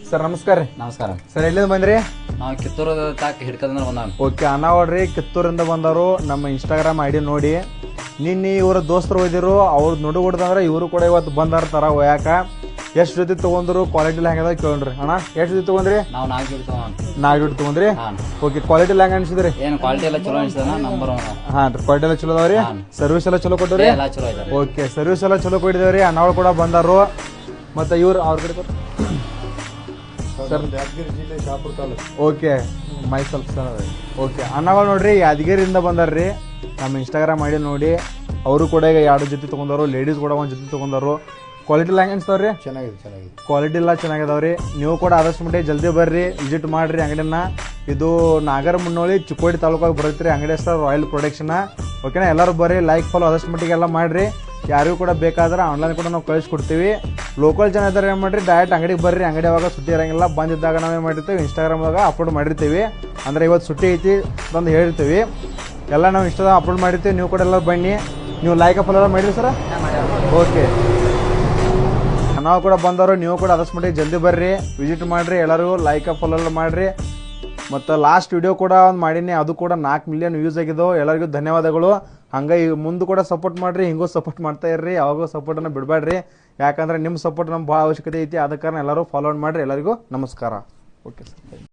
Sir ನಮಸ್ಕಾರ ರೀ. ನಮಸ್ಕಾರ ಸರ್ ಎಲ್ಲಿಂದ ಬಂದ್ರಿ? ನಾವು ಕಿತ್ತೂರು ತಾಕ ಹಿಡ್ಕಂದ್ರೆ ಬಂದಾವ. ಓಕೆ ಅನಾವಡ್ರಿ ಕಿತ್ತೂರಿಂದ ಬಂದವರು. ನಮ್ಮ ಇನ್ಸ್ಟಾಗ್ರಾಮ್ ಐಡಿ ನೋಡಿ ನಿನ್ನೆ ಇವರ ದೋಸ್ತರು ಹೋದಿರು ಅವ್ರು ನುಡುಗುಡ್ದಂದ್ರೆ ಇವರು ಕೂಡ ಇವತ್ತು ಬಂದಾರ ತರ ಒಯ್ಯಾಕ. ಎಷ್ಟು ಜೊತೆ ತೊಗೊಂಡ್ರು ಕ್ವಾಲಿಟಿ ಹೆಂಗದ ಕೇಳ್ರಿ ಅಣ್ಣ. ಎಷ್ಟು ಜೊತೆ ತೊಗೊಂಡ್ರಿ? ನಾವು 4 ಜೋಡಿ ತಗೊಂಡ್ 4 ಜೊತೆ ತೊಗೊಂಡ್ರಿ. ಓಕೆ ಕ್ವಾಲಿಟಿ ಹೆಂಗ ಅನ್ಸಿದ್ರಿ? ಏನು ಕ್ವಾಲಿಟಿ ಎಲ್ಲ ಚಲೋ ಅನ್ಸದ ನಂಬರ್ 1. ಹಾಂ ಕ್ವಾಲಿಟಿ ಎಲ್ಲ ಚಲೋ ಅದಾವ್ರಿ. ಸರ್ವಿಸ್ ಎಲ್ಲ ಚಲೋ ಕೊಟ್ಟವ್ರಿ. ಎಲ್ಲ ಚಲೋ ಐತೆ. ಓಕೆ ಸರ್ವಿಸ್ ಎಲ್ಲ ಚಲೋ ಕೊಟ್ಟಿದ್ದೇವ್ರಿ. ಅನಾವಡ್ ಕೂಡ ಬಂದಾರು. ಮತ್ತೆ ಇವ್ರು ಅವ್ರ ಕಡೆ ಸರ್ ಯಾದಗಿರಿ ಜಿಲ್ಲೆ ಶಾಪುರ ತಾಲೂಕು. ಓಕೆ ಮೈ ಸ್ವಲ್ಪ ಸರ್. ಓಕೆ ಅಣ್ಣಗಳು ನೋಡ್ರಿ ಯಾದಗಿರಿಯಿಂದ ಬಂದಾರ್ರಿ. ನಮ್ಮ ಇನ್ಸ್ಟಾಗ್ರಾಮ್ ಐಡಿ ನೋಡಿ ಅವರು ಕೂಡ ಈಗ 2 ಜೊತೆ ತೊಗೊಂಡವರು. ಲೇಡೀಸ್ ಕೂಡ 1 ಜೊತೆ ತೊಗೊಂಡವರು. ಕ್ವಾಲಿಟಿ ಎಲ್ಲ ಹೆಂಗೆ ಅನ್ಸ್ತಾವ್ರಿ? ಚೆನ್ನಾಗಿದೆ. ಕ್ವಾಲಿಟಿ ಎಲ್ಲ ಚೆನ್ನಾಗಿದಾವ್ರಿ. ನೀವು ಕೂಡ ಆದಷ್ಟು ಮಟ್ಟಿಗೆ ಜಲ್ದಿ ಬರ್ರಿ, ವಿಸಿಟ್ ಮಾಡಿರಿ ಅಂಗಡಿನ. ಇದು ನಾಗರಮುನ್ನೋಳಿ ಚಿಕ್ಕೋಡಿ ತಾಲೂಕಾಗಿ ಬರುತ್ತೆ ಅಂಗಡಿ ಹೆಸರು ರಾಯಲ್ ಪ್ರೊಡಕ್ಷನ್. ಓಕೆನಾ? ಎಲ್ಲರೂ ಬರ್ರಿ, ಲೈಕ್ ಫಾಲೋ ಆದಷ್ಟು ಮಟ್ಟಿಗೆ ಎಲ್ಲ ಮಾಡಿರಿ. ಯಾರಿಗೂ ಕೂಡ ಬೇಕಾದ್ರೆ ಆನ್ಲೈನ್ ಕೂಡ ನಾವು ಕಳಿಸ್ಕೊಡ್ತೀವಿ. ಲೋಕಲ್ ಜನ ಇದ್ದಾರೆ ಏನು ಮಾಡಿರಿ, ಡೈರೆಕ್ಟ್ ಅಂಗಡಿಗೆ ಬರ್ರಿ. ಅಂಗಡಿ ಯಾವಾಗ ಸುಟ್ಟಿ ಇರೋಂಗಿಲ್ಲ, ಬಂದಿದ್ದಾಗ ನಾವೇನು ಮಾಡಿರ್ತೀವಿ ಇನ್ಸ್ಟಾಗ್ರಾಮ್ದಾಗ ಅಪ್ಲೋಡ್ ಮಾಡಿರ್ತೀವಿ. ಅಂದರೆ ಇವತ್ತು ಸುಟ್ಟಿ ಐತಿ ತಂದು ಹೇಳಿರ್ತೀವಿ. ಎಲ್ಲ ನಾವು ಇನ್ಸ್ಟಾದಾಗ ಅಪ್ಲೋಡ್ ಮಾಡಿರ್ತೀವಿ. ನೀವು ಕೂಡ ಎಲ್ಲ ಬನ್ನಿ. ನೀವು ಲೈಕ್ ಫಾಲೋ ಎಲ್ಲ ಮಾಡಿರಿ ಸರ್? ಓಕೆ ನಾವು ಕೂಡ ಬಂದವರು. ನೀವು ಕೂಡ ಆದಷ್ಟು ಮಟ್ಟಿಗೆ ಜಲ್ದಿ ಬರ್ರಿ, ವಿಸಿಟ್ ಮಾಡಿರಿ. ಎಲ್ಲರಿಗೂ ಲೈಕ್ ಫಾಲೋ ಎಲ್ಲ ಮಾಡಿರಿ. ಮತ್ತು ಲಾಸ್ಟ್ ವಿಡಿಯೋ ಕೂಡ ಒಂದು ಮಾಡೀನಿ, ಅದು ಕೂಡ 4 ಮಿಲಿಯನ್ ವ್ಯೂಸ್ ಆಗಿದ್ದವು. ಎಲ್ಲರಿಗೂ ಧನ್ಯವಾದಗಳು. ಹಂಗೆ ಈಗ ಮುಂದೆ ಕೂಡ ಸಪೋರ್ಟ್ ಮಾಡಿರಿ, ಹಿಂಗೂ ಸಪೋರ್ಟ್ ಮಾಡ್ತಾ ಇರ್ರಿ. ಯಾವಾಗೂ ಸಪೋರ್ಟನ್ನು ಬಿಡಬೇಡ್ರಿ. ಯಾಕಂದರೆ ನಿಮ್ಮ ಸಪೋರ್ಟ್ ನಮ್ಗೆ ಭಾಳ ಅವಶ್ಯಕತೆ ಐತಿ. ಆದ ಕಾರಣ ಎಲ್ಲರೂ ಫಾಲೋ ಮಾಡಿರಿ. ಎಲ್ಲರಿಗೂ ನಮಸ್ಕಾರ. Okay sir.